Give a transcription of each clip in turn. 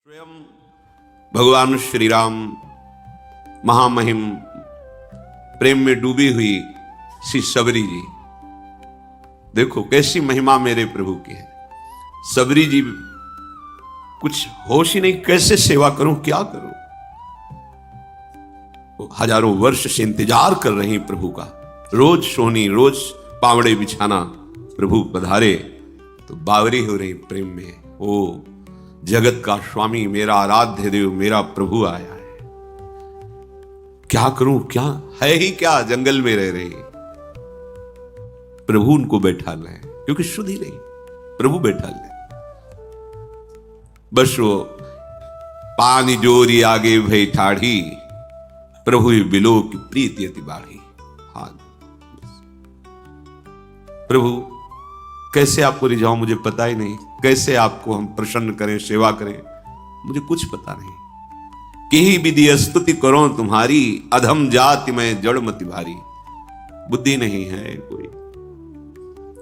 स्वयं भगवान श्री राम महामहिम प्रेम में डूबी हुई श्री सबरी जी, देखो कैसी महिमा मेरे प्रभु की है। सबरी जी कुछ होश ही नहीं, कैसे सेवा करूं, क्या करूं। वो हजारों वर्ष से इंतजार कर रही प्रभु का, रोज सोनी रोज पावड़े बिछाना, प्रभु पधारे तो बावरी हो रही प्रेम में। ओ जगत का स्वामी, मेरा आराध्य देव, मेरा प्रभु आया है, क्या करूं, क्या है ही क्या, जंगल में रह रही। प्रभु उनको बैठा ले, क्योंकि शुद्ध ही नहीं, प्रभु बैठा ले। बस वो पानी जोरी आगे भई ठाढ़ी, प्रभु बिलो की प्रीति अति बाढ़ी। हाँ प्रभु कैसे आपको रिझाऊं मुझे पता ही नहीं, कैसे आपको हम प्रसन्न करें, सेवा करें, मुझे कुछ पता नहीं। कि विधि स्तुति करो तुम्हारी, अधम जाति में जड़ मति भारी। बुद्धि नहीं है कोई,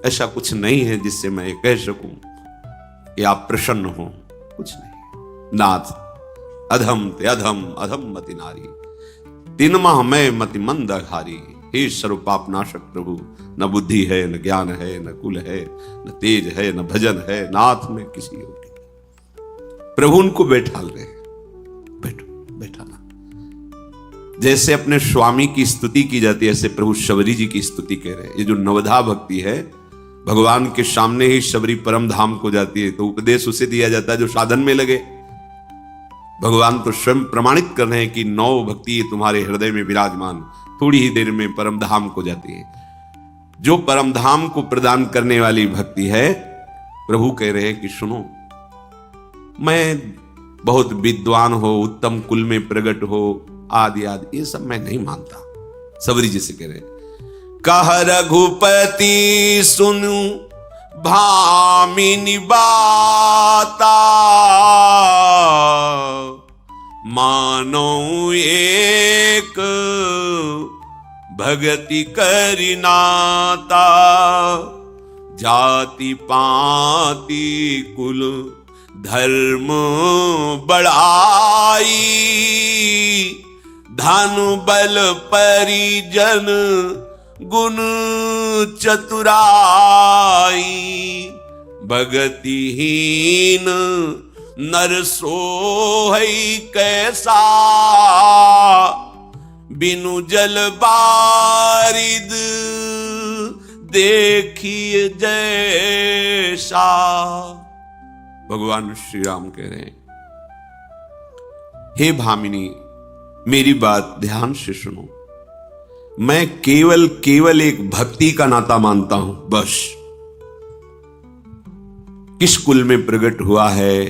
ऐसा कुछ नहीं है जिससे मैं कह सकूं कि आप प्रसन्न हो, कुछ नहीं। नाथ अधम ते अधम, अधम मति नारी, तीन माह में मति मंद हारी। हे सर्व पाप नाशक प्रभु, न बुद्धि है, न ज्ञान है, न कुल है, न तेज है, न भजन है, नाथ में किसी योगी। प्रभु उनको बैठा रहे, बैठो बैठाना। जैसे अपने स्वामी की स्तुति की जाती है, ऐसे प्रभु शबरी जी की स्तुति कह रहे हैं। ये जो नवधा भक्ति है, भगवान के सामने ही शबरी परम धाम को जाती है, तो उपदेश उसे दिया जाता है जो साधन में लगे। भगवान तो स्वयं प्रमाणित कर रहे हैं कि नौ भक्ति तुम्हारे हृदय में विराजमान, थोड़ी ही देर में परम धाम को जाती है। जो परम धाम को प्रदान करने वाली भक्ति है, प्रभु कह रहे हैं कि सुनो, मैं बहुत विद्वान हो, उत्तम कुल में प्रकट हो, आदि आदि, ये सब मैं नहीं मानता। सबरी जी से कह रहे, कह रघुपति सुनु भामिनी बाता, मानो एक भगति करिनाता। जाति पाति कुल धर्म बढ़ाई, धन बल परिजन गुण चतुराई। भगतिहीन नर सोहई कैसा, बिनु जल बारिद देखिए जैसा। भगवान श्री राम कह रहे हैं, हे भामिनी, मेरी बात ध्यान से सुनो। मैं केवल एक भक्ति का नाता मानता हूं, बस। किस कुल में प्रकट हुआ है,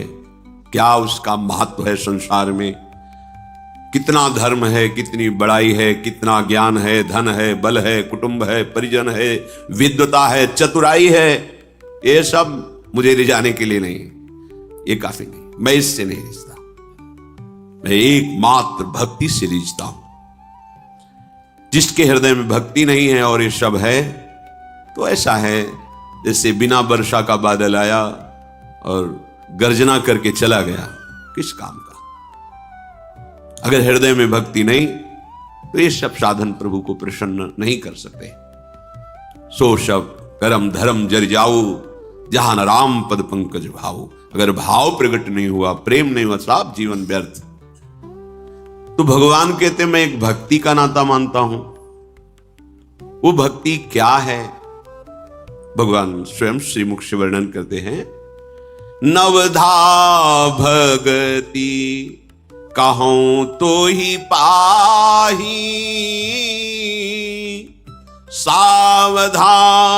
क्या उसका महत्व है संसार में, कितना धर्म है, कितनी बड़ाई है, कितना ज्ञान है, धन है, बल है, कुटुंब है, परिजन है, विद्वता है, चतुराई है, ये सब मुझे रिझाने के लिए नहीं, ये काफी नहीं। मैं इससे नहीं रिझता, मैं एकमात्र भक्ति से रिझता हूं। जिसके हृदय में भक्ति नहीं है और ये सब है, तो ऐसा है जैसे बिना वर्षा का बादल आया और गर्जना करके चला गया, किस काम का। अगर हृदय में भक्ति नहीं, तो ये सब साधन प्रभु को प्रसन्न नहीं कर सकते। सो सब करम धर्म जर जाओ, जहां न राम पद पंकज भाव। अगर भाव प्रकट नहीं हुआ, प्रेम नहीं हुआ, सब जीवन व्यर्थ। तो भगवान कहते मैं एक भक्ति का नाता मानता हूं। वो भक्ति क्या है, भगवान स्वयं श्रीमुख से वर्णन करते हैं। नवधा भगति कहूं तो ही पाही, सावधान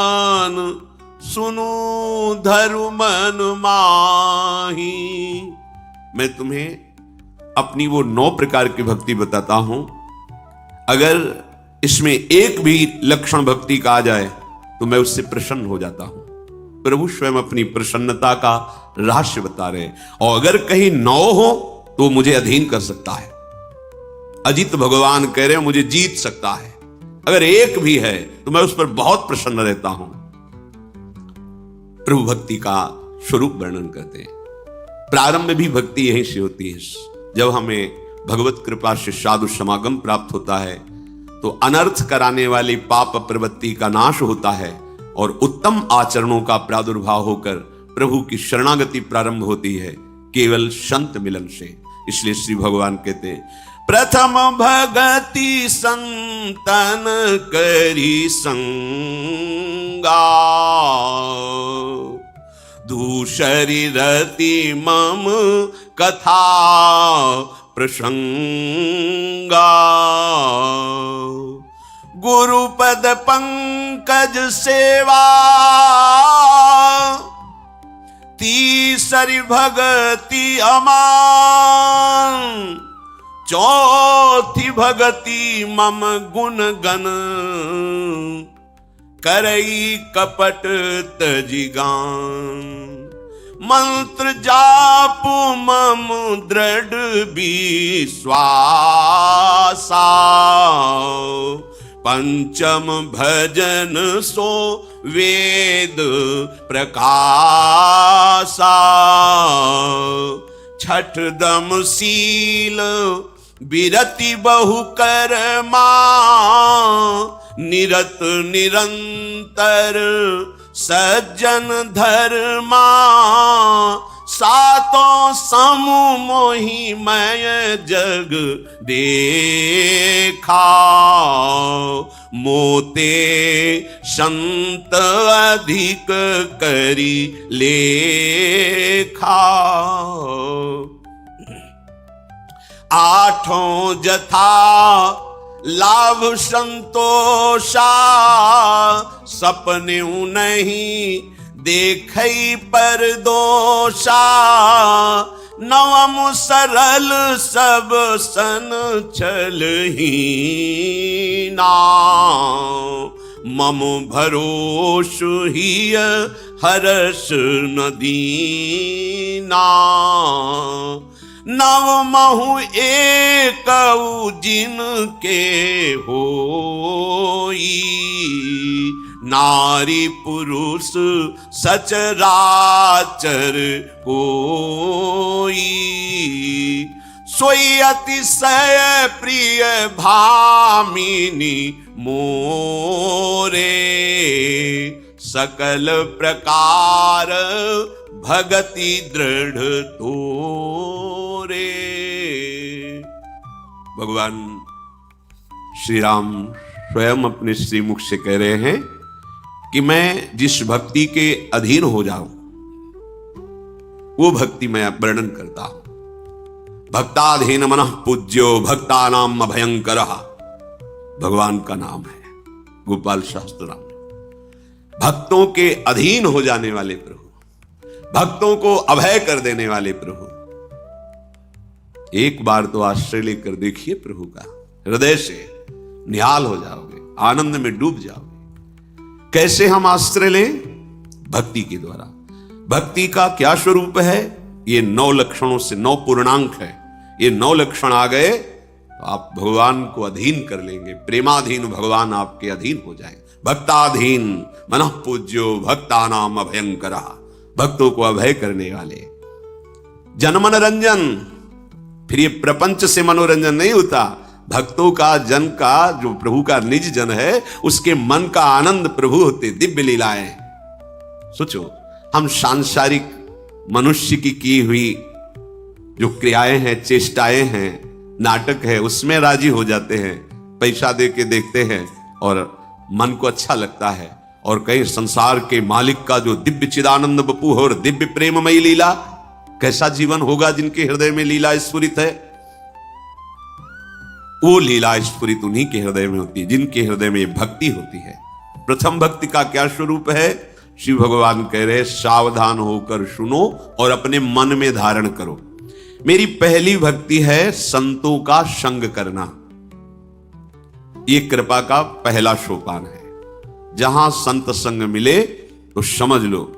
सुनो धरु मन माही। मैं तुम्हें अपनी वो 9 प्रकार की भक्ति बताता हूं। अगर इसमें एक भी लक्षण भक्ति का आ जाए तो मैं उससे प्रसन्न हो जाता हूं। प्रभु स्वयं अपनी प्रसन्नता का रहस्य बता रहे हैं। और अगर कहीं 9 हो तो मुझे अधीन कर सकता है। अजित भगवान कह रहे हैं मुझे जीत सकता है। अगर एक भी है तो मैं उस पर बहुत प्रसन्न रहता हूं। प्रभु भक्ति का स्वरूप वर्णन करते हैं। प्रारंभ भी भक्ति यहीं से होती है। जब हमें भगवत कृपा से साधु समागम प्राप्त होता है तो अनर्थ कराने वाली पाप प्रवृत्ति का नाश होता है और उत्तम आचरणों का प्रादुर्भाव होकर प्रभु की शरणागति प्रारंभ होती है केवल संत मिलन से। इसलिए श्री भगवान कहते हैं, प्रथम भगति संतन करी संगा, दूसरी रति मम कथा प्रसंगा, गुरुपद पंकज सेवा, तीसरी भगति अमान, चौथी भगति मम गुण गण, करई कपट तजिगान, मंत्र जाप मम दृढ़ विश्वासा, पंचम भजन सो वेद प्रकाशा, छठ दम शील विरति बहु कर्मा, निरत निरंतर सज्जन धर्मा, सातों समूह मोहिमय जग देखा, मोते संत अधिक करी लेखा, आठों जथा लाभ संतोषा, सपने नहीं देखई पर दोषा, नवम सरल सब सन चलहीना, मम भरोस हिय हर्ष नदीना, नव महु एक जिनके होई, नारी पुरुष सचराचर कोई, सोई अतिशय प्रिय भामिनी मोरे, सकल प्रकार भगति दृढ़ तोरे। भगवान श्री राम स्वयं अपने श्रीमुख से कह रहे हैं कि मैं जिस भक्ति के अधीन हो जाऊं वो भक्ति मैं वर्णन करता हूं। भक्ताधीन मनः पूज्यो भक्तानाम अभयंकरः, भगवान का नाम है गोपाल शास्त्र नाम। भक्तों के अधीन हो जाने वाले प्रभु, भक्तों को अभय कर देने वाले प्रभु। एक बार तो आश्रय लेकर देखिए प्रभु का, हृदय से निहाल हो जाओगे, आनंद में डूब जाओगे। कैसे हम आश्रय लें? भक्ति के द्वारा। भक्ति का क्या स्वरूप है? ये 9 लक्षणों से 9 पूर्णांक है। ये 9 लक्षण आ गए तो आप भगवान को अधीन कर लेंगे। प्रेमाधीन भगवान आपके अधीन हो जाएंगे। भक्ताधीन मनः पूज्यो भक्तानाम अभयंकरः, भक्तों को अभय करने वाले। जनमनोरंजन, फिर ये प्रपंच से मनोरंजन नहीं होता। भक्तों का जन का जो प्रभु का निज जन है उसके मन का आनंद प्रभु होते। दिव्य लीलाएं सोचो, हम सांसारिक मनुष्य की हुई जो क्रियाएं हैं, चेष्टाएं हैं, नाटक है, उसमें राजी हो जाते हैं, पैसा दे के देखते हैं और मन को अच्छा लगता है। और कहीं संसार के मालिक का जो दिव्य चिदानंद बपू हो और दिव्य प्रेममयी लीला, कैसा जीवन होगा जिनके हृदय में लीला स्फुरित है। वो लीला स्फुरित उन्हीं के हृदय में होती है जिनके हृदय में भक्ति होती है। प्रथम भक्ति का क्या स्वरूप है? शिव भगवान कह रहे, सावधान होकर सुनो और अपने मन में धारण करो। मेरी पहली भक्ति है संतों का संग करना। ये कृपा का पहला सोपान है। जहां संत संग मिले तो समझ लो,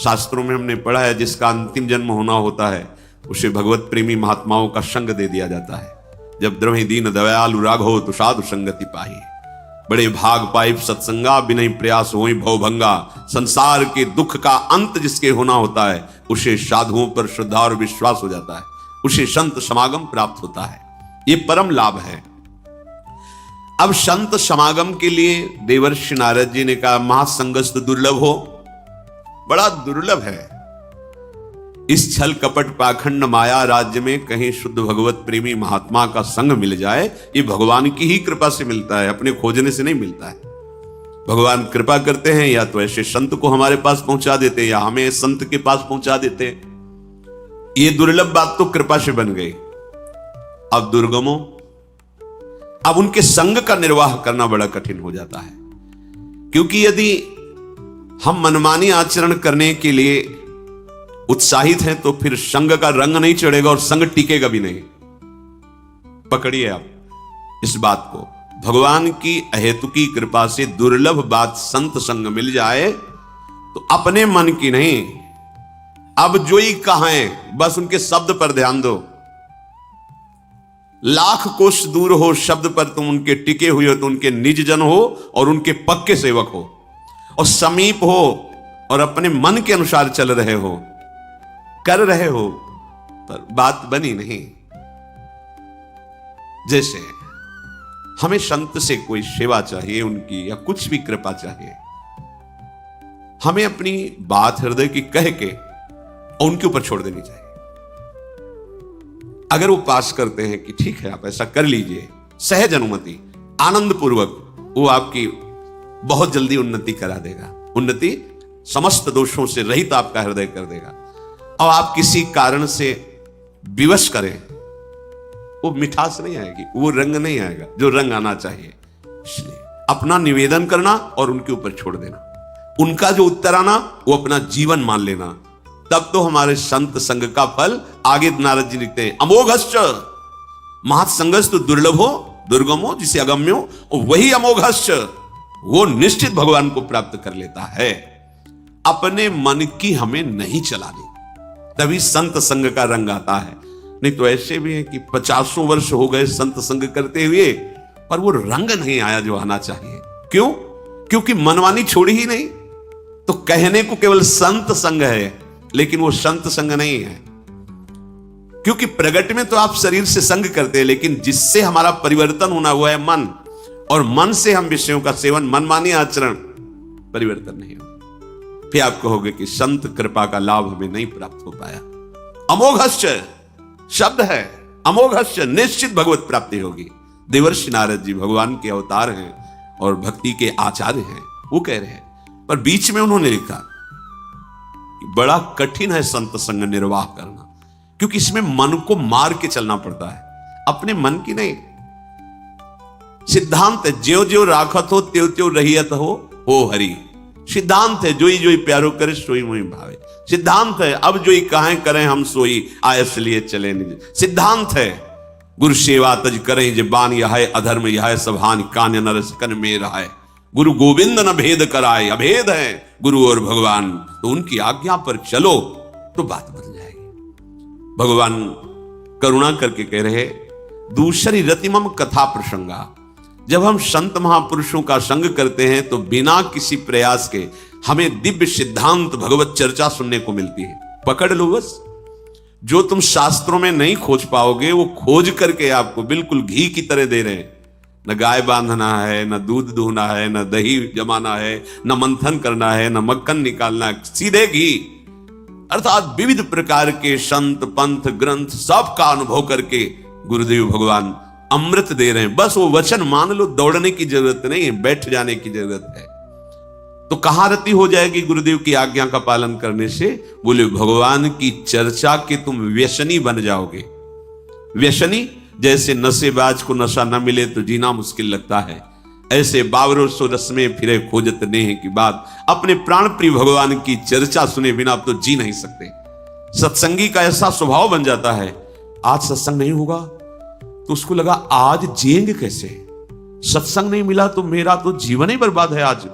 शास्त्रों में हमने पढ़ा है जिसका अंतिम जन्म होना होता है उसे भगवत प्रेमी महात्माओं का संग दे दिया जाता है। जब द्रवहि दीन दयालु राघव तो साधु संगति पाही। बड़े भाग पाइप सत्संगा, बिनई प्रयास होई भवभंगा। संसार के दुख का अंत जिसके होना होता है, उसे साधुओं पर श्रद्धा और विश्वास हो जाता है, उसे संत समागम प्राप्त होता है। ये परम लाभ है। अब संत समागम के लिए देवर्षि नारद जी ने कहा, महासंगस्त दुर्लभ हो, बड़ा दुर्लभ है। इस छल कपट पाखंड माया राज्य में कहीं शुद्ध भगवत प्रेमी महात्मा का संग मिल जाए, ये भगवान की ही कृपा से मिलता है, अपने खोजने से नहीं मिलता है। भगवान कृपा करते हैं, या तो ऐसे संत को हमारे पास पहुंचा देते हैं, या हमें संत के पास पहुंचा देते हैं। ये दुर्लभ बात तो कृपा से बन गई। अब दुर्गमों, अब उनके संग का निर्वाह करना बड़ा कठिन हो जाता है, क्योंकि यदि हम मनमानी आचरण करने के लिए उत्साहित हैं तो फिर संग का रंग नहीं चढ़ेगा और संग टिकेगा भी नहीं। पकड़िए आप इस बात को, भगवान की अहेतुकी कृपा से दुर्लभ बात संत संग मिल जाए तो अपने मन की नहीं, अब जो ही कहें बस उनके शब्द पर ध्यान दो। लाख कोष दूर हो शब्द पर तुम उनके टिके हुए हो तो उनके निज जन हो और उनके पक्के सेवक हो, और समीप हो और अपने मन के अनुसार चल रहे हो, कर रहे हो, पर बात बनी नहीं। जैसे हमें संत से कोई सेवा चाहिए उनकी, या कुछ भी कृपा चाहिए, हमें अपनी बात हृदय की कह के और उनके ऊपर छोड़ देनी चाहिए। अगर वो पास करते हैं कि ठीक है आप ऐसा कर लीजिए, सहज अनुमति, आनंद पूर्वक, वो आपकी बहुत जल्दी उन्नति करा देगा। उन्नति समस्त दोषों से रहित आपका हृदय कर देगा। और आप किसी कारण से विवश करें, वो मिठास नहीं आएगी, वो रंग नहीं आएगा जो रंग आना चाहिए। इसलिए अपना निवेदन करना और उनके ऊपर छोड़ देना, उनका जो उत्तर आना वो अपना जीवन मान लेना, तब तो हमारे संत संग का फल। आगे नारद जी लिखते हैं, अमोघश्च महत्संगश्च तो दुर्लभ हो दुर्गम हो जिसे अगम्यो, वही अमोघश्च वो निश्चित भगवान को प्राप्त कर लेता है। अपने मन की हमें नहीं चलानी, तभी संत संग का रंग आता है। नहीं तो ऐसे भी है कि 50 वर्ष हो गए संत संग करते हुए, पर वो रंग नहीं आया जो आना चाहिए। क्यों? क्योंकि मनमानी छोड़ी ही नहीं। तो कहने को केवल संत संग है, लेकिन वो संत संग नहीं है। क्योंकि प्रगट में तो आप शरीर से संग करते हैं, लेकिन जिससे हमारा परिवर्तन होना हुआ है मन, और मन से हम विषयों का सेवन, मनमानी आचरण, परिवर्तन नहीं होगा। फिर आप कहोगे कि संत कृपा का लाभ हमें नहीं प्राप्त हो पाया। अमोघश्च शब्द है, अमोघश्च निश्चित भगवत प्राप्ति होगी। देवर्षि नारद जी भगवान के अवतार हैं और भक्ति के आचार्य हैं, वो कह रहे हैं। पर बीच में उन्होंने लिखा कि बड़ा कठिन है संत संग निर्वाह करना, क्योंकि इसमें मन को मार के चलना पड़ता है, अपने मन की नहीं। सिद्धांत है, ज्यो ज्यो राखत हो त्यों त्यों रहियत हो हरि। सिद्धांत है, जोई जोई प्यारो करे सोई मोई भावे। सिद्धांत है, अब जोई कहें करें हम सोई आयस लिए चले निज। सिद्धांत है, गुरु सेवा तज करें जे बान यह अधर्म यह सभान कान्य नरस कन में रहाय। गुरु गोविंद न भेद कराए, अभेद है गुरु और भगवान, तो उनकी आज्ञा पर चलो तो बात बन जाएगी। भगवान करुणा करके कह रहे, दूसरी रतिमम कथा प्रसंगा। जब हम संत महापुरुषों का संग करते हैं तो बिना किसी प्रयास के हमें दिव्य सिद्धांत भगवत चर्चा सुनने को मिलती है। पकड़ लो बस, जो तुम शास्त्रों में नहीं खोज पाओगे वो खोज करके आपको बिल्कुल घी की तरह दे रहे हैं। न गाय बांधना है, न दूध दूहना है, न दही जमाना है, न मंथन करना है, न मक्खन निकालना है, सीधे घी। अर्थात विविध प्रकार के संत पंथ ग्रंथ सबका अनुभव करके गुरुदेव भगवान अमृत दे रहे हैं। बस वो वचन मान लो, दौड़ने की जरूरत नहीं है, बैठ जाने की जरूरत है। तो कहां रति हो जाएगी गुरुदेव की आज्ञा का पालन करने से? बोले भगवान की चर्चा के तुम व्यसनी बन जाओगे। व्यसनी, जैसे नशेबाज को नशा न मिले तो जीना मुश्किल लगता है, ऐसे बावरों सो रस में फिरे खोजत नेह की बात। अपने प्राण प्रिय भगवान की चर्चा सुने बिना आप तो जी नहीं सकते। सत्संगी का ऐसा स्वभाव बन जाता है, आज सत्संग नहीं होगा तो उसको लगा आज जिएंगे कैसे, सत्संग नहीं मिला तो मेरा तो जीवन ही बर्बाद है आज,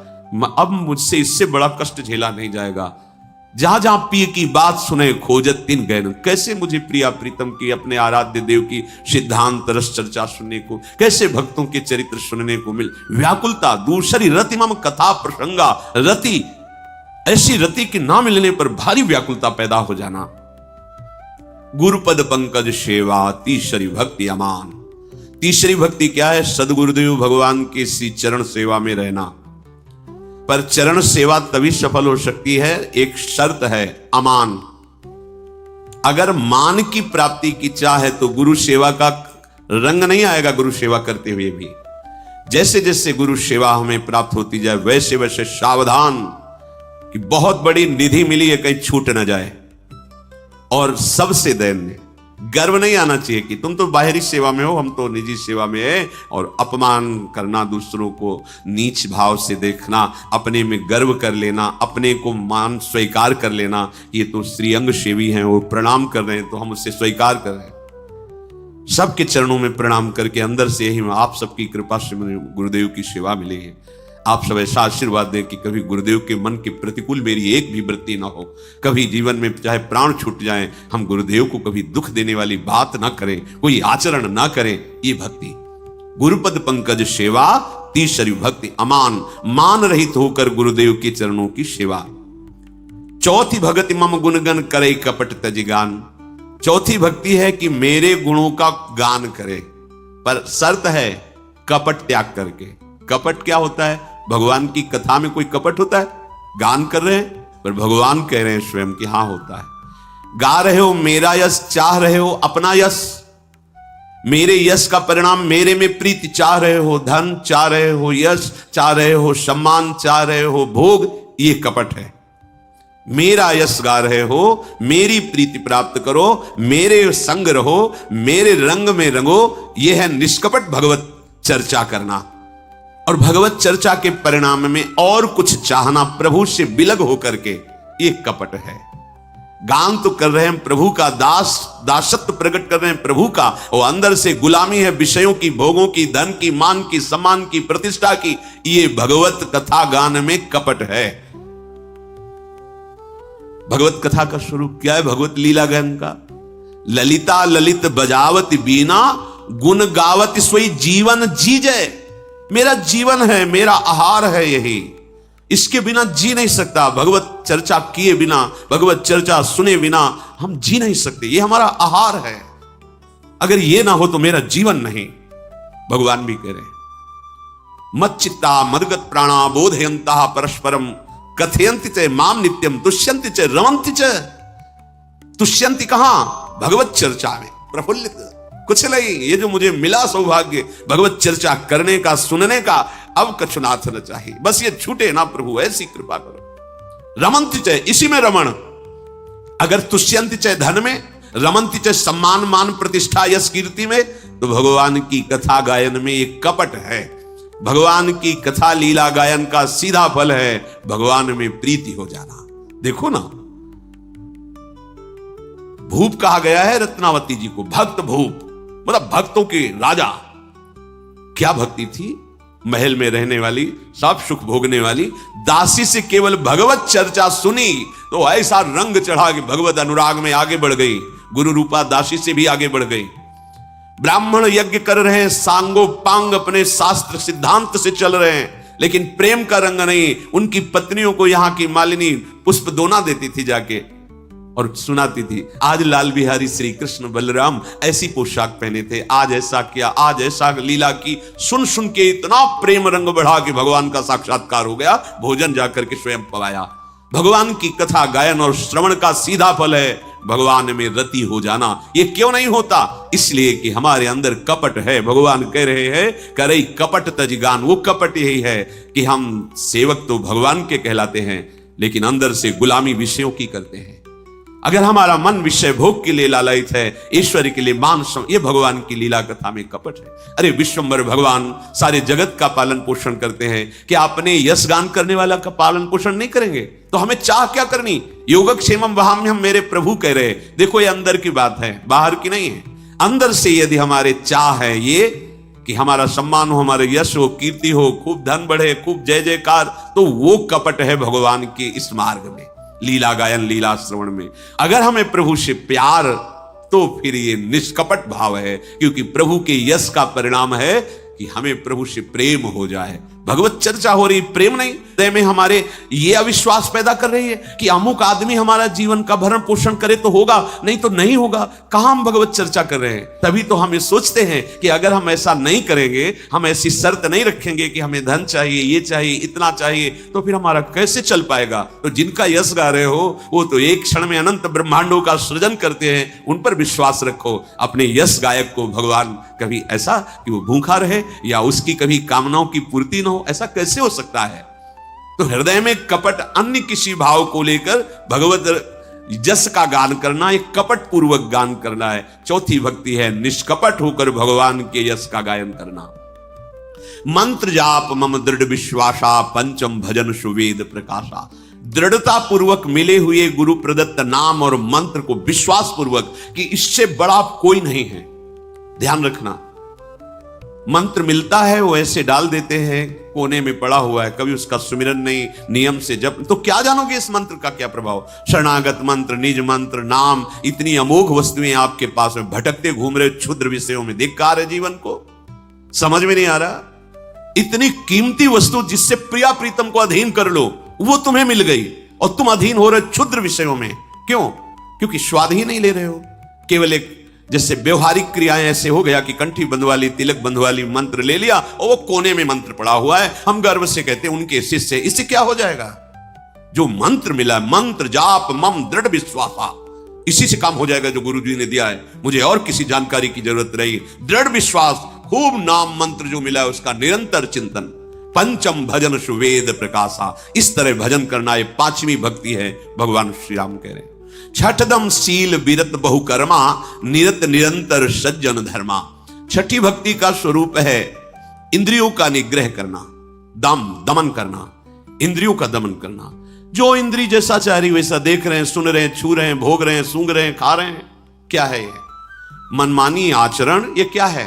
अब मुझसे इससे बड़ा कष्ट झेला नहीं जाएगा। जहां जहां प्रिय की बात सुने खोजत तिन गैन। कैसे मुझे प्रिया प्रीतम की, अपने आराध्य देव की सिद्धांत रस चर्चा सुनने को, कैसे भक्तों के चरित्र सुनने को मिल। व्याकुलता दूसरी रति मम कथा प्रसंगा। रति, ऐसी रति की ना मिलने पर भारी व्याकुलता पैदा हो जाना। गुरुपद पंकज सेवा तीसरी भक्ति अमान। तीसरी भक्ति क्या है? सदगुरुदेव भगवान के श्री चरण सेवा में रहना। पर चरण सेवा तभी सफल हो सकती है, एक शर्त है, अमान। अगर मान की प्राप्ति की चाह है तो गुरु सेवा का रंग नहीं आएगा। गुरु सेवा करते हुए भी जैसे जैसे गुरु सेवा हमें प्राप्त होती जाए वैसे वैसे सावधान कि बहुत बड़ी निधि मिली है, कहीं छूट ना जाए। और सबसे दैन्य, गर्व नहीं आना चाहिए कि तुम तो बाहरी सेवा में हो, हम तो निजी सेवा में है। और अपमान करना, दूसरों को नीच भाव से देखना, अपने में गर्व कर लेना, अपने को मान स्वीकार कर लेना, ये तो श्रीअंग सेवी हैं, वो प्रणाम कर रहे हैं तो हम उससे स्वीकार कर रहे हैं। सबके चरणों में प्रणाम करके अंदर से यही आप सबकी कृपा से मुझे गुरुदेव की सेवा मिली है। आप सब ऐसा आशीर्वाद दें कि कभी गुरुदेव के मन के प्रतिकूल मेरी एक भी वृत्ति ना हो। कभी जीवन में चाहे प्राण छूट जाए, हम गुरुदेव को कभी दुख देने वाली बात ना करें, कोई आचरण ना करें। ये भक्ति गुरुपद पंकज सेवा तीसरी भक्ति अमान। मान रहित होकर गुरुदेव के चरणों की सेवा। चौथी भक्ति मम गुणगन करे कपट तज गान। चौथी भक्ति है कि मेरे गुणों का गान करे, पर शर्त है कपट त्याग करके। कपट क्या होता है? भगवान की कथा में कोई कपट होता है? गान कर रहे हैं पर भगवान कह रहे हैं स्वयं कि हां होता है। गा रहे हो मेरा यश, चाह रहे हो अपना यश, मेरे यश का परिणाम मेरे में प्रीति चाह रहे हो, धन चाह रहे हो, यश चाह रहे हो, सम्मान चाह रहे हो, भोग, ये कपट है। मेरा यश गा रहे हो, मेरी प्रीति प्राप्त करो, मेरे संग रहो, मेरे रंग में रंगो, यह है निष्कपट भगवत चर्चा करना। और भगवत चर्चा के परिणाम में और कुछ चाहना प्रभु से बिलग होकर के, ये कपट है। गान तो कर रहे हैं प्रभु का, दासत्व प्रकट कर रहे हैं प्रभु का, और अंदर से गुलामी है विषयों की, भोगों की, धन की, मान की, सम्मान की, प्रतिष्ठा की। ये भगवत कथा गान में कपट है। भगवत कथा का स्वरूप क्या है? भगवत लीला गान का ललिता ललित बजावत बीना, गुण गावत सोई जीवन जीजय। मेरा जीवन है, मेरा आहार है यही, इसके बिना जी नहीं सकता। भगवत चर्चा किए बिना, भगवत चर्चा सुने बिना हम जी नहीं सकते। ये हमारा आहार है, अगर ये ना हो तो मेरा जीवन नहीं। भगवान भी कह रहे मच्चित्ता मदगत प्राणा बोधयंता परस्परम कथयंति च माम नित्यम तुष्यंति च रमंति च। तुष्यंति कहां? भगवत चर्चा में प्रफुल्लित। कुछ नहीं, ये जो मुझे मिला सौभाग्य भगवत चर्चा करने का, सुनने का, अब कछुनाथ न चाहिए, बस ये छूटे ना प्रभु, ऐसी कृपा करो। रमंति च, इसी में रमण। अगर तुष्यंति च धन में, रमंति च सम्मान मान प्रतिष्ठा यश कीर्ति में, तो भगवान की कथा गायन में एक कपट है। भगवान की कथा लीला गायन का सीधा फल है भगवान में प्रीति हो जाना। देखो ना, भूप कहा गया है रत्नावती जी को, भक्त भूप, मतलब भक्तों के राजा। क्या भक्ति थी? महल में रहने वाली, सब सुख भोगने वाली दासी से केवल भगवत चर्चा सुनी तो ऐसा रंग चढ़ा कि भगवत अनुराग में आगे बढ़ गई। गुरु रूपा दासी से भी आगे बढ़ गई। ब्राह्मण यज्ञ कर रहे हैं, सांगो पांग अपने शास्त्र सिद्धांत से चल रहे हैं, लेकिन प्रेम का रंग नहीं। उनकी पत्नियों को यहां की मालिनी पुष्प दोना देती थी जाके और सुनाती थी, आज लाल बिहारी श्री कृष्ण बलराम ऐसी पोशाक पहने थे, आज ऐसा किया, आज ऐसा लीला की। सुन सुन के इतना प्रेम रंग बढ़ा कि भगवान का साक्षात्कार हो गया, भोजन जाकर के स्वयं पवाया। भगवान की कथा गायन और श्रवण का सीधा फल है भगवान में रति हो जाना। ये क्यों नहीं होता? इसलिए कि हमारे अंदर कपट है। भगवान कह रहे हैं, करई कपट तज गान। वो कपट यही है कि हम सेवक तो भगवान के कहलाते हैं, लेकिन अंदर से गुलामी विषयों की करते हैं। अगर हमारा मन विषय भोग के लिए लालयित है, ईश्वर के लिए मान, ये भगवान की लीला कथा में कपट है। अरे विश्वम्भर भगवान सारे जगत का पालन पोषण करते हैं, क्या अपने यश गान करने वाला का पालन पोषण नहीं करेंगे? तो हमें चाह क्या करनी? योगक्षेमम वहाम्यहम, मेरे प्रभु कह रहे। देखो ये अंदर की बात है, बाहर की नहीं है। अंदर से यदि हमारे चाह है ये कि हमारा सम्मान हो, हमारे यश हो, कीर्ति हो, खूब धन बढ़े, खूब जय जयकार, तो वो कपट है भगवान के इस मार्ग में। लीला गायन लीला श्रवण में। अगर हमें प्रभु से प्यार, तो फिर ये निष्कपट भाव है, क्योंकि प्रभु के यश का परिणाम है कि हमें प्रभु से प्रेम हो जाए। भगवत चर्चा हो रही, प्रेम नहीं, हृदय में हमारे ये अविश्वास पैदा कर रही है कि अमुक आदमी हमारा जीवन का भरण पोषण करे तो होगा, नहीं तो नहीं होगा। कहां हम भगवत चर्चा कर रहे हैं? तभी तो हम ये सोचते हैं कि अगर हम ऐसा नहीं करेंगे, हम ऐसी शर्त नहीं रखेंगे कि हमें धन चाहिए, ये चाहिए, इतना चाहिए, तो फिर हमारा कैसे चल पाएगा। तो जिनका यश गा रहे हो वो तो एक क्षण में अनंत ब्रह्मांडों का सृजन करते हैं, उन पर विश्वास रखो। अपने यश गायक को भगवान कभी ऐसा कि वो भूखा रहे या उसकी कभी कामनाओं की पूर्ति न हो, ऐसा कैसे हो सकता है? तो हृदय में कपट, अन्य किसी भाव को लेकर भगवत जस का गान करना, एक कपट पूर्वक गान करना है। चौथी भक्ति है निष्कपट होकर भगवान के यश का गायन करना। मंत्र जाप मम दृढ़ विश्वासा, पंचम भजन सुवेद प्रकाशा। दृढ़ता पूर्वक मिले हुए गुरु प्रदत्त नाम और मंत्र को विश्वास पूर्वक कि इससे बड़ा कोई नहीं है। ध्यान रखना, मंत्र मिलता है वो ऐसे डाल देते हैं, कोने में पड़ा हुआ है, कभी उसका सुमिरन नहीं, नियम से जप, तो क्या जानोगे इस मंत्र का क्या प्रभाव? शरणागत मंत्र, निज मंत्र, नाम, इतनी अमोघ वस्तुएं आपके पास में, भटकते घूम रहे क्षुद्र विषयों में, देख का रहे जीवन को, समझ में नहीं आ रहा। इतनी कीमती वस्तु जिससे प्रिया प्रीतम को अधीन कर लो, वो तुम्हें मिल गई और तुम अधीन हो रहे क्षुद्र विषयों में। क्यों? क्योंकि स्वाद ही नहीं ले रहे हो। केवल एक जैसे व्यवहारिक क्रियाएं ऐसे हो गया कि कंठी बंधवाली, तिलक बंधवाली मंत्र ले लिया और वो कोने में मंत्र पड़ा हुआ है, हम गर्व से कहते हैं उनके शिष्य। इससे क्या हो जाएगा? जो मंत्र मिला, मंत्र जाप मम दृढ़ विश्वासा, इसी से काम हो जाएगा जो गुरु जी ने दिया है। मुझे और किसी जानकारी की जरूरत रही। दृढ़ विश्वास, खूब नाम मंत्र जो मिला है उसका निरंतर चिंतन। पंचम भजन सुवेद प्रकाशा, इस तरह भजन करना, ये पांचवी भक्ति है। भगवान श्री राम कह रहे हैं छठदम शील विरत बहुकर्मा, निरत निरंतर सज्जन धर्मा। छठी भक्ति का स्वरूप है इंद्रियों का निग्रह करना, दमन करना, इंद्रियों का दमन करना। जो इंद्री जैसा चाह रही वैसा देख रहे हैं, सुन रहे हैं, छू रहे हैं, भोग रहे हैं, सूंघ रहे हैं, खा रहे हैं। क्या है ये? मनमानी आचरण, ये क्या है?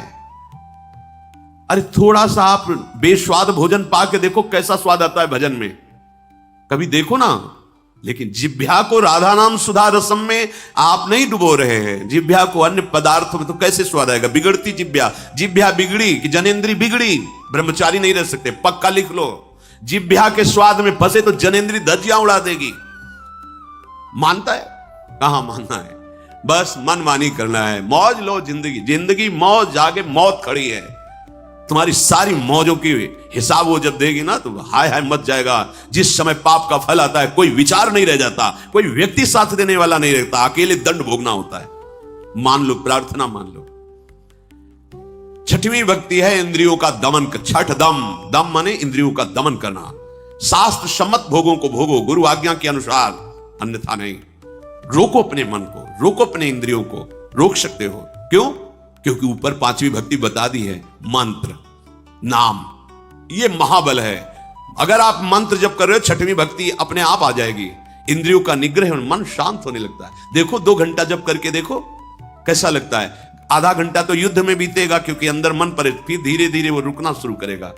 अरे थोड़ा सा आप बेस्वाद भोजन पा के देखो कैसा स्वाद आता है भजन में, कभी देखो ना। लेकिन जिह्वा को राधा नाम सुधा रसम में आप नहीं डुबो रहे हैं, जिह्वा को अन्य पदार्थों में, तो कैसे स्वाद आएगा? बिगड़ती जिह्वा बिगड़ी कि जनेंद्री बिगड़ी, ब्रह्मचारी नहीं रह सकते, पक्का लिख लो। जिह्वा के स्वाद में फंसे तो जनेंद्री धज्जियां उड़ा देगी। मानता है? कहां मानना है? बस मनमानी करना है। मौज लो, जिंदगी मौज, आगे मौत खड़ी है। तुम्हारी सारी मौजों की हिसाब वो जब देगी ना, तो हाय हाय मच जाएगा। जिस समय पाप का फल आता है कोई विचार नहीं रह जाता, कोई व्यक्ति साथ देने वाला नहीं रहता, अकेले दंड भोगना होता है। मान लो, प्रार्थना मान लो। छठवीं भक्ति है इंद्रियों का दमन। छठ दम माने इंद्रियों का दमन करना। शास्त्र सम्मत भोगों को भोगो गुरु आज्ञा के अनुसार, अन्यथा नहीं। रोको अपने मन को, रोको अपने इंद्रियों को, रोक सकते हो। क्यों? क्योंकि ऊपर पांचवी भक्ति बता दी है, मंत्र नाम, ये महाबल है। अगर आप मंत्र जप कर रहे हो, छठवीं भक्ति अपने आप आ जाएगी। इंद्रियों का निग्रह, मन शांत होने लगता है। देखो 2 घंटा जप करके देखो कैसा लगता है। आधा घंटा तो युद्ध में बीतेगा क्योंकि अंदर मन पर, फिर धीरे धीरे वो रुकना शुरू करेगा।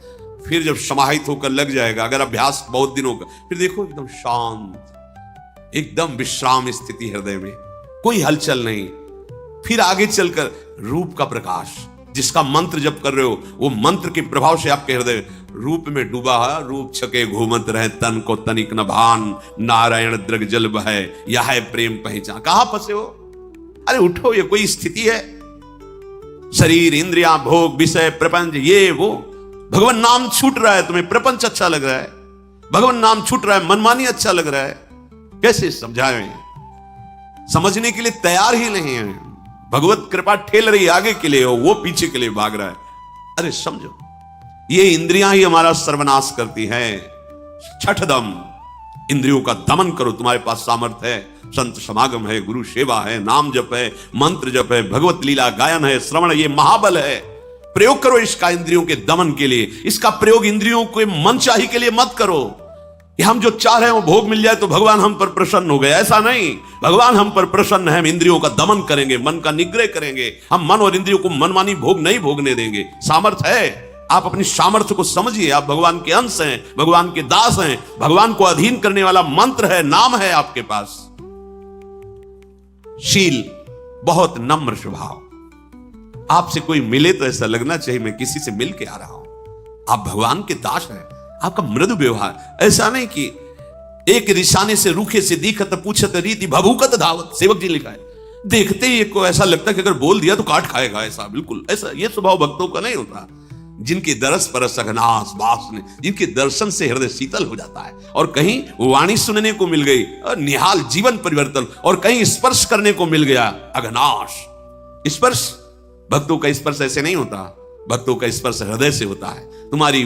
फिर जब समाहित होकर लग जाएगा, अगर अभ्यास बहुत दिनों का, फिर देखो एकदम शांत, एकदम विश्राम स्थिति हृदय में, कोई हलचल नहीं। फिर आगे चलकर रूप का प्रकाश, जिसका मंत्र जप कर रहे हो, वो मंत्र के प्रभाव से आपके हृदय रूप में डूबा है। रूप छके घूमत रहे, तन को तनिक न भान, नारायण द्रग जल बहे, यह है प्रेम पहचान। कहां फंसे हो? अरे उठो, ये कोई स्थिति है? शरीर, इंद्रियां, भोग, विषय, प्रपंच, ये वो। भगवान नाम छूट रहा है, तुम्हें प्रपंच अच्छा लग रहा है, भगवान नाम छूट रहा है, मनमानी अच्छा लग रहा है। कैसे समझाएं? समझने के लिए तैयार ही नहीं है। भगवत कृपा ठेल रही आगे के लिए, हो वो पीछे के लिए भाग रहा है। अरे समझो, ये इंद्रियां ही हमारा सर्वनाश करती हैं। छठदम, इंद्रियों का दमन करो, तुम्हारे पास सामर्थ्य है। संत समागम है, गुरु सेवा है, नाम जप है, मंत्र जप है, भगवत लीला गायन है, श्रवण, ये महाबल है। प्रयोग करो इसका इंद्रियों के दमन के लिए। इसका प्रयोग इंद्रियों के मनचाही के लिए मत करो कि हम जो चाह रहे हैं वो भोग मिल जाए तो भगवान हम पर प्रसन्न हो गए। ऐसा नहीं, भगवान हम पर प्रसन्न है। हम इंद्रियों का दमन करेंगे, मन का निग्रह करेंगे। हम मन और इंद्रियों को मनमानी भोग नहीं भोगने देंगे। सामर्थ्य है, आप अपनी सामर्थ्य को समझिए। आप भगवान के अंश हैं, भगवान के दास हैं, भगवान को अधीन करने वाला मंत्र है, नाम है आपके पास। शील, बहुत नम्र स्वभाव। आपसे कोई मिले तो ऐसा लगना चाहिए मैं किसी से मिल के आ रहा हूं। आप भगवान के दास हैं। आपका मृदु व्यवहार, ऐसा नहीं कि एक रिसाने से रूखे से दिखत पूछत रीति भभूकत धावत, सेवक जी लिखा है। देखते ही को ऐसा लगता है कि अगर बोल दिया तो काट खाएगा, ऐसा बिल्कुल ऐसा ये स्वभाव भक्तों का नहीं होता। जिनके दरस परस अघनास वासने, जिनके दर्शन से हृदय शीतल हो जाता है, और कहीं वाणी सुनने को मिल गई और निहाल जीवन परिवर्तन, और कहीं स्पर्श करने को मिल गया अघनाश स्पर्श। भक्तों का स्पर्श ऐसे नहीं होता, भक्तों का स्पर्श हृदय से होता है। तुम्हारी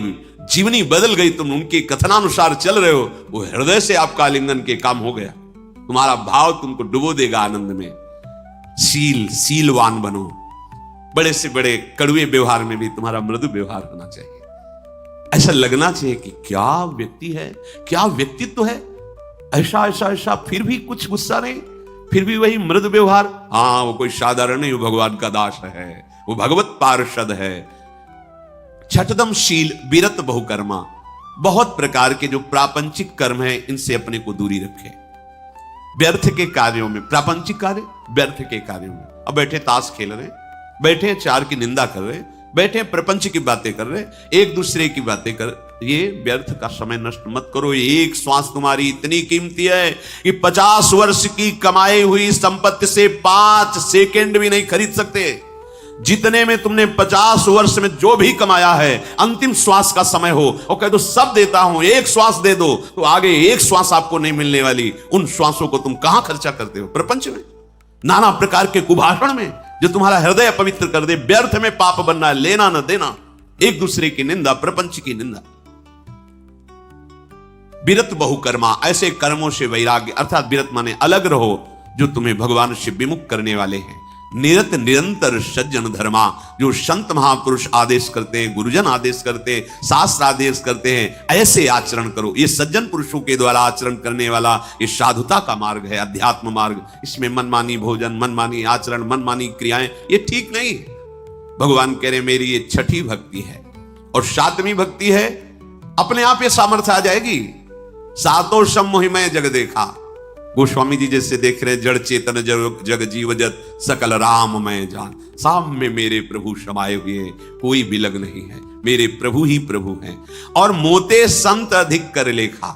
जीवनी बदल गई, तुम उनके कथनानुसार चल रहे हो, वो हृदय से आपका आलिंगन के काम हो गया। तुम्हारा भाव तुमको डुबो देगा आनंद में। शीलवान बनो। बड़े से बड़े कड़वे व्यवहार में भी तुम्हारा मृदु व्यवहार होना चाहिए। ऐसा लगना चाहिए कि क्या व्यक्ति है, क्या व्यक्तित्व है, ऐसा ऐसा ऐसा, फिर भी कुछ गुस्सा नहीं, फिर भी वही मृदु व्यवहार। हाँ, वो कोई साधारण नहीं, वो भगवान का दास है, वो भगवत पार्षद है। छठदम शील विरत बहुकर्मा। बहुत प्रकार के जो प्रापंचिक कर्म है, इनसे अपने को दूरी रखे। व्यर्थ के कार्यों में, प्रापंचिक कार्य व्यर्थ के कार्यों में। अब बैठे ताश खेल रहे, बैठे चार की निंदा कर रहे, बैठे प्रपंच की बातें कर रहे, एक दूसरे की बातें कर, ये व्यर्थ का समय नष्ट मत करो। एक श्वास तुम्हारी इतनी कीमती है कि 50 वर्ष की कमाई हुई संपत्ति से 5 सेकंड भी नहीं खरीद सकते। जितने में तुमने 50 वर्ष में जो भी कमाया है, अंतिम श्वास का समय हो और कह दो सब देता हूं, एक श्वास दे दो, तो आगे एक श्वास आपको नहीं मिलने वाली। उन श्वासों को तुम कहां खर्चा करते हो? प्रपंच में, नाना प्रकार के कुभाषण में, जो तुम्हारा हृदय अपवित्र कर दे। व्यर्थ में पाप बनना है, लेना न देना, एक दूसरे की निंदा, प्रपंच की निंदा। विरत बहुकर्मा, ऐसे कर्मों से वैराग्य, अर्थात विरत माने अलग रहो, जो तुम्हें भगवान से विमुख करने वाले हैं। निरत निरंतर सज्जन धर्मा, जो संत महापुरुष आदेश करते हैं, गुरुजन आदेश करते हैं, शास्त्र आदेश करते हैं, ऐसे आचरण करो। ये सज्जन पुरुषों के द्वारा आचरण करने वाला ये साधुता का मार्ग है, अध्यात्म मार्ग। इसमें मनमानी भोजन, मनमानी आचरण, मनमानी क्रियाएं, ये ठीक नहीं। भगवान कह रहे मेरी ये छठी भक्ति है। और सातवीं भक्ति है, अपने आप ये सामर्थ्य आ जाएगी। सातों सम्मोहिमय जग देखा, गोस्वामी जी जैसे देख रहे, जड़ चेतन जग जीव जत सकल राममय जान। सामने मेरे प्रभु समाये हुए, कोई विलग नहीं है, मेरे प्रभु ही प्रभु हैं। और मोते संत अधिक कर लेखा,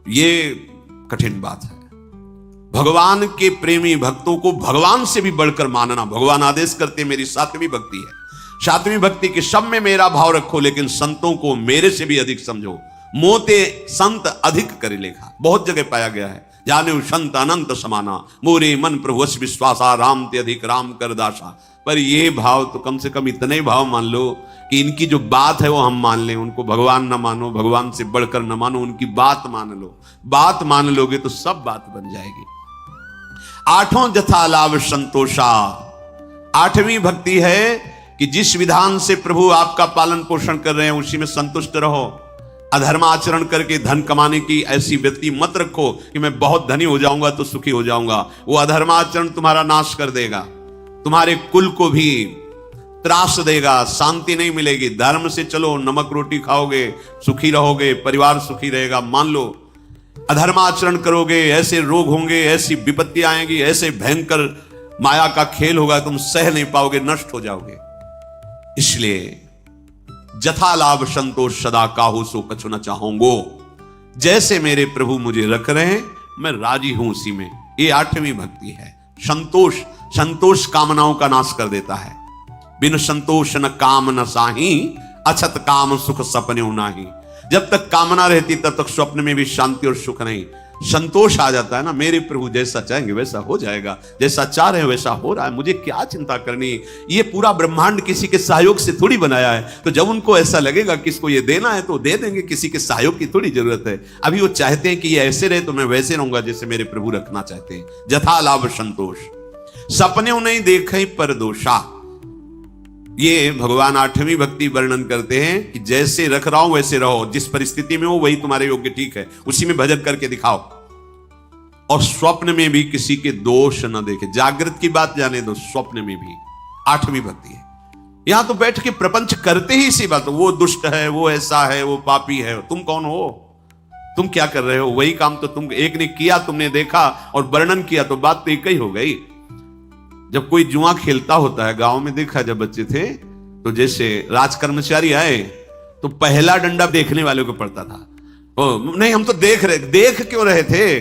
ये कठिन बात है। भगवान के प्रेमी भक्तों को भगवान से भी बढ़कर मानना, भगवान आदेश करते मेरी सातवीं भक्ति है। सातवीं भक्ति के सब में मेरा भाव रखो, लेकिन संतों को मेरे से भी अधिक समझो। मोते संत अधिक करे लेखा, बहुत जगह पाया गया है। जाने संत अनंत समाना, मोरे मन प्रभुवश विश्वासा, राम ते अधिक राम कर दासा। पर ये भाव तो कम से कम इतने भाव मान लो कि इनकी जो बात है वो हम मान लें। उनको भगवान न मानो, भगवान से बढ़कर न मानो, उनकी बात मान लो। बात मान लोगे तो सब बात बन जाएगी। आठों जथा लाभ संतोषा। आठवीं भक्ति है कि जिस विधान से प्रभु आपका पालन पोषण कर रहे हैं उसी में संतुष्ट रहो। अधर्म आचरण करके धन कमाने की ऐसी व्यक्ति मत रखो कि मैं बहुत धनी हो जाऊंगा तो सुखी हो जाऊंगा। वो अधर्माचरण तुम्हारा नाश कर देगा, तुम्हारे कुल को भी त्रास देगा, शांति नहीं मिलेगी। धर्म से चलो, नमक रोटी खाओगे, सुखी रहोगे, परिवार सुखी रहेगा। मान लो अधर्माचरण करोगे, ऐसे रोग होंगे, ऐसी विपत्ति आएंगी, ऐसे भयंकर माया का खेल होगा, तुम सह नहीं पाओगे, नष्ट हो जाओगे। इसलिए जथा लाभ संतोष सदा काहू सो कछु न चाहूंगो। जैसे मेरे प्रभु मुझे रख रहे हैं मैं राजी हूं उसी में। ये आठवीं भक्ति है। संतोष, संतोष कामनाओं का नाश कर देता है। बिन संतोष न काम न साही, अछत काम सुख सपने नाही। जब तक कामना रहती तब तक स्वप्न में भी शांति और सुख नहीं। संतोष आ जाता है ना, मेरे प्रभु जैसा चाहेंगे वैसा हो जाएगा, जैसा चाह रहे हैं वैसा हो रहा है, मुझे क्या चिंता करनी। ये पूरा ब्रह्मांड किसी के सहयोग से थोड़ी बनाया है। तो जब उनको ऐसा लगेगा कि इसको ये देना है तो दे देंगे, किसी के सहयोग की थोड़ी जरूरत है। अभी वो चाहते हैं कि ये ऐसे रहे तो मैं वैसे रहूंगा जैसे मेरे प्रभु रखना चाहते हैं। जथा लाभ संतोष, सपने नहीं देखे पर दोषा। ये भगवान आठवीं भक्ति वर्णन करते हैं कि जैसे रख रहा हूं वैसे रहो, जिस परिस्थिति में हो वही तुम्हारे योग्य ठीक है, उसी में भजन करके दिखाओ। और स्वप्न में भी किसी के दोष न देखे। जागृत की बात जाने दो, स्वप्न में भी। आठवीं भक्ति है। यहां तो बैठ के प्रपंच करते ही इसी बात, वो दुष्ट है, वो ऐसा है, वो पापी है। तुम कौन हो? तुम क्या कर रहे हो? वही काम तो तुम एक ने किया, तुमने देखा और वर्णन किया, तो बात तो एक ही हो गई। जब कोई जुआ खेलता होता है, गांव में देखा जब बच्चे थे, तो जैसे राज कर्मचारी आए तो पहला डंडा देखने वाले को पड़ता था। नहीं, हम तो देख क्यों रहे थे?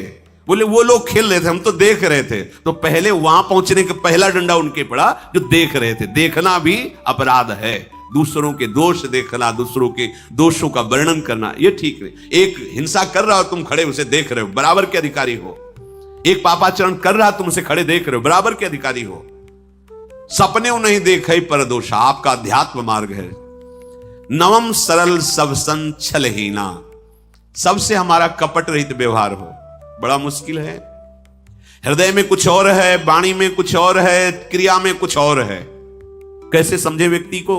बोले वो लोग खेल रहे थे, हम तो देख रहे थे। तो पहले वहां पहुंचने के पहला डंडा उनके पड़ा जो देख रहे थे। देखना भी अपराध है, दूसरों के दोष देखना, दूसरों के दोषों का वर्णन करना, ये ठीक नहीं। एक हिंसा कर रहा हो, तुम खड़े उसे देख रहे हो, बराबर के अधिकारी हो। एक पापाचरण कर रहा, तुम उसे खड़े देख रहे हो, बराबर के अधिकारी हो। सपने नहीं देखे पर दोषा, आपका अध्यात्म मार्ग है। नवम सरल सब सन छलहीना, सबसे हमारा कपट रहित व्यवहार हो। बड़ा मुश्किल है। हृदय में कुछ और है, वाणी में कुछ और है, क्रिया में कुछ और है। कैसे समझे व्यक्ति को?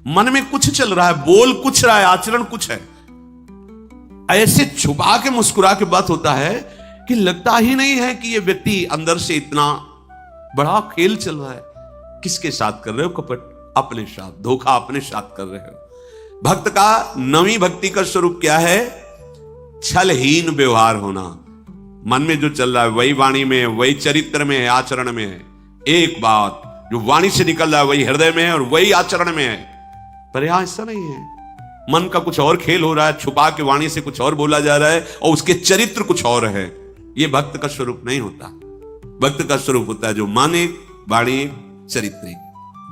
मन में कुछ चल रहा है, बोल कुछ रहा है, आचरण कुछ है। ऐसे छुपा के मुस्कुरा के बात होता है कि लगता ही नहीं है कि यह व्यक्ति अंदर से इतना बड़ा खेल चल रहा है। किसके साथ कर रहे हो कपट? अपने साथ। धोखा अपने साथ कर रहे हो। भक्त का नवी भक्ति का स्वरूप क्या है? छलहीन व्यवहार होना। मन में जो चल रहा है वही वाणी में है, वही चरित्र में है, आचरण में है। एक बात जो वाणी से निकल रहा है वही हृदय में है और वही आचरण में है। पर यहां ऐसा नहीं है। मन का कुछ और खेल हो रहा है, छुपा के वाणी से कुछ और बोला जा रहा है और उसके चरित्र कुछ और है। यह भक्त का स्वरूप नहीं होता। भक्त का स्वरूप होता है जो मन एक, वाणी एक, चरित्र एक,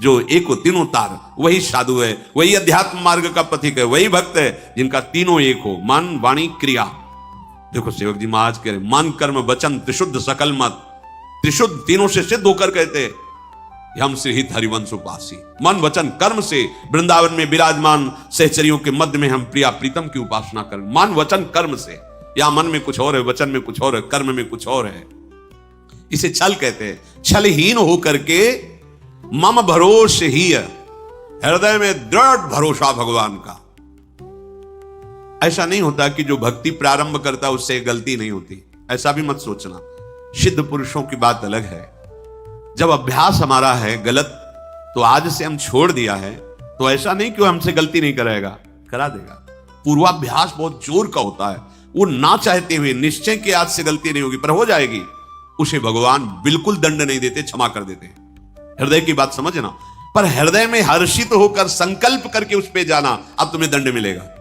जो एक हो तीनों तार, वही साधु है, वही अध्यात्म मार्ग का पथिक है, वही भक्त है जिनका तीनों एक हो, मन वाणी क्रिया। देखो सेवक जी महाराज कह रहे, मन कर्म वचन त्रिशुद्ध सकल मत। त्रिशुद्ध तीनों से सिद्ध होकर कहते हम से हित हरिवंश उपासी। मन वचन कर्म से वृंदावन में विराजमान सहचरियों के मध्य में हम प्रिया प्रीतम की उपासना करें। मन वचन कर्म से, या मन में कुछ और है, वचन में कुछ और है, कर्म में कुछ और है। इसे छल कहते हैं। छलहीन होकर के मम भरोस ही है, हृदय में दृढ़ भरोसा भगवान का। ऐसा नहीं होता कि जो भक्ति प्रारंभ करता उससे गलती नहीं होती, ऐसा भी मत सोचना। सिद्ध पुरुषों की बात अलग है। जब अभ्यास हमारा है गलत, तो आज से हम छोड़ दिया है, तो ऐसा नहीं कि वो हमसे गलती नहीं कराएगा, करा देगा। पूर्वाभ्यास बहुत जोर का होता है। वो ना चाहते हुए निश्चय के आज से गलती नहीं होगी, पर हो जाएगी, उसे भगवान बिल्कुल दंड नहीं देते, क्षमा कर देते। हृदय की बात समझना। पर हृदय में हर्षित होकर संकल्प करके उस पे जाना, अब तुम्हें दंड मिलेगा।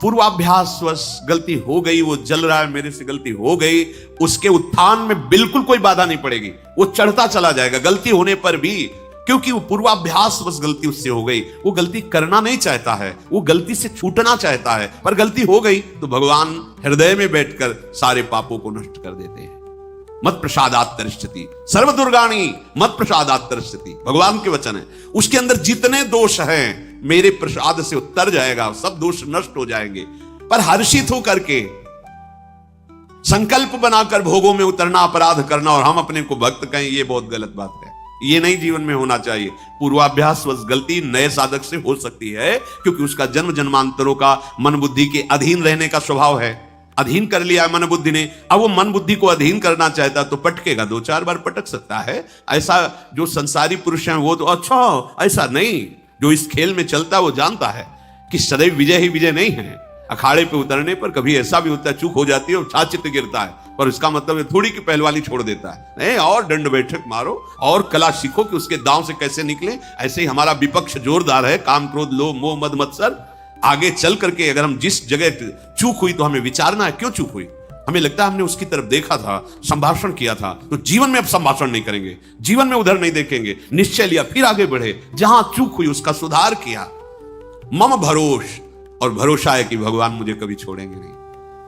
पूर्वाभ्यास वश गलती हो गई, वो जल रहा है, मेरे से गलती हो गई, उसके उत्थान में बिल्कुल कोई बाधा नहीं पड़ेगी, वो चढ़ता चला जाएगा गलती होने पर भी, क्योंकि वो पूर्वाभ्यास वश गलती उससे हो गई। वो गलती करना नहीं चाहता है, वो गलती से छूटना चाहता है, पर गलती हो गई तो भगवान हृदय में बैठकर सारे पापों को नष्ट कर देते हैं। मत प्रसादात तरिष्यति सर्व दुर्गाणी मत प्रसादात तरिष्यति, भगवान के वचन है। उसके अंदर जितने दोष हैं मेरे प्रसाद से उतर जाएगा, सब दोष नष्ट हो जाएंगे। पर हर्षित होकर के संकल्प बनाकर भोगों में उतरना, अपराध करना और हम अपने को भक्त कहें, ये बहुत गलत बात है। ये नहीं जीवन में होना चाहिए। पूर्वाभ्यास वश गलती नए साधक से हो सकती है, क्योंकि उसका जन्म जन्मांतरों का मन बुद्धि के अधीन रहने का स्वभाव है। अधीन कर लिया मन बुद्धि ने, अब वो मन बुद्धि को अधीन करना चाहता तो पटकेगा, 2-4 बार पटक सकता है। ऐसा जो संसारी पुरुष हैं वो तो अच्छा, ऐसा नहीं। जो इस खेल में चलता है वो जानता है कि सदैव विजय ही विजय नहीं है। अखाड़े पे उतरने पर कभी ऐसा भी होता है, चूक हो जाती है और छाचित गिरता है, पर इसका मतलब है थोड़ी की पहलवानी छोड़ देता है। नहीं, और दंड बैठक मारो और कला सीखो कि उसके दांव से कैसे निकले। ऐसे ही हमारा विपक्ष जोरदार है, काम क्रोध लोभ मोह मद मत्सर। आगे चल करके अगर हम जिस जगह चूक हुई तो हमें विचारना है क्यों चूक हुई। हमें लगता है हमने उसकी तरफ देखा था, संभाषण किया था, तो जीवन में अब संभाषण नहीं करेंगे, जीवन में उधर नहीं देखेंगे। निश्चय लिया, फिर आगे बढ़े, जहां चूक हुई उसका सुधार किया। मम भरोस, और भरोसा है कि भगवान मुझे कभी छोड़ेंगे नहीं,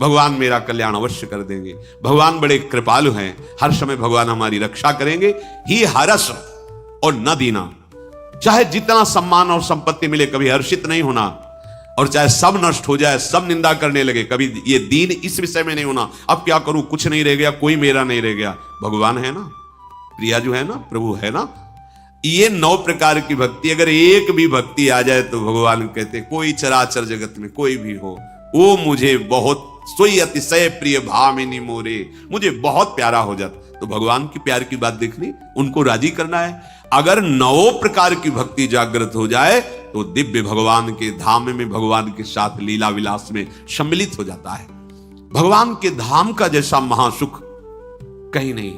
भगवान मेरा कल्याण अवश्य कर देंगे। भगवान बड़े कृपालु हैं, हर समय भगवान हमारी रक्षा करेंगे। ही हरस और न दीना, चाहे जितना सम्मान और संपत्ति मिले कभी हर्षित नहीं होना, और चाहे सब नष्ट हो जाए, सब निंदा करने लगे, कभी ये दीन इस विषय में नहीं होना, अब क्या करूं, कुछ नहीं रह गया, कोई मेरा नहीं रह गया। भगवान है ना, प्रिया जो है ना, प्रभु है ना। ये 9 प्रकार की भक्ति, अगर एक भी भक्ति आ जाए तो भगवान कहते कोई चराचर जगत में कोई भी हो, वो मुझे बहुत सोई अतिशय प्रिय भामिनी मोरे, मुझे बहुत प्यारा हो जाता। तो भगवान की प्यार की बात देखनी, उनको राजी करना है। अगर 9 प्रकार की भक्ति जागृत हो जाए तो दिव्य भगवान के धाम में भगवान के साथ लीला विलास में सम्मिलित हो जाता है। भगवान के धाम का जैसा महासुख कहीं नहीं,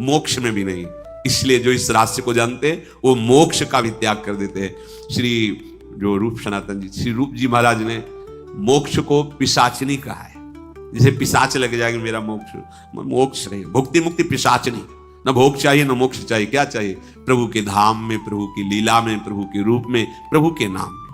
मोक्ष में भी नहीं। इसलिए जो इस रहस्य को जानते हैं वो मोक्ष का भी त्याग कर देते हैं। श्री जो रूप सनातन जी, श्री रूप जी महाराज ने मोक्ष को पिशाचनी कहा है। जैसे पिशाच लग जाएंगे मेरा मोक्ष नहीं, भुक्ति मुक्ति पिशाचनी। न भोग चाहिए न मोक्ष चाहिए, क्या चाहिए? प्रभु के धाम में, प्रभु की लीला में, प्रभु के रूप में, प्रभु के नाम में।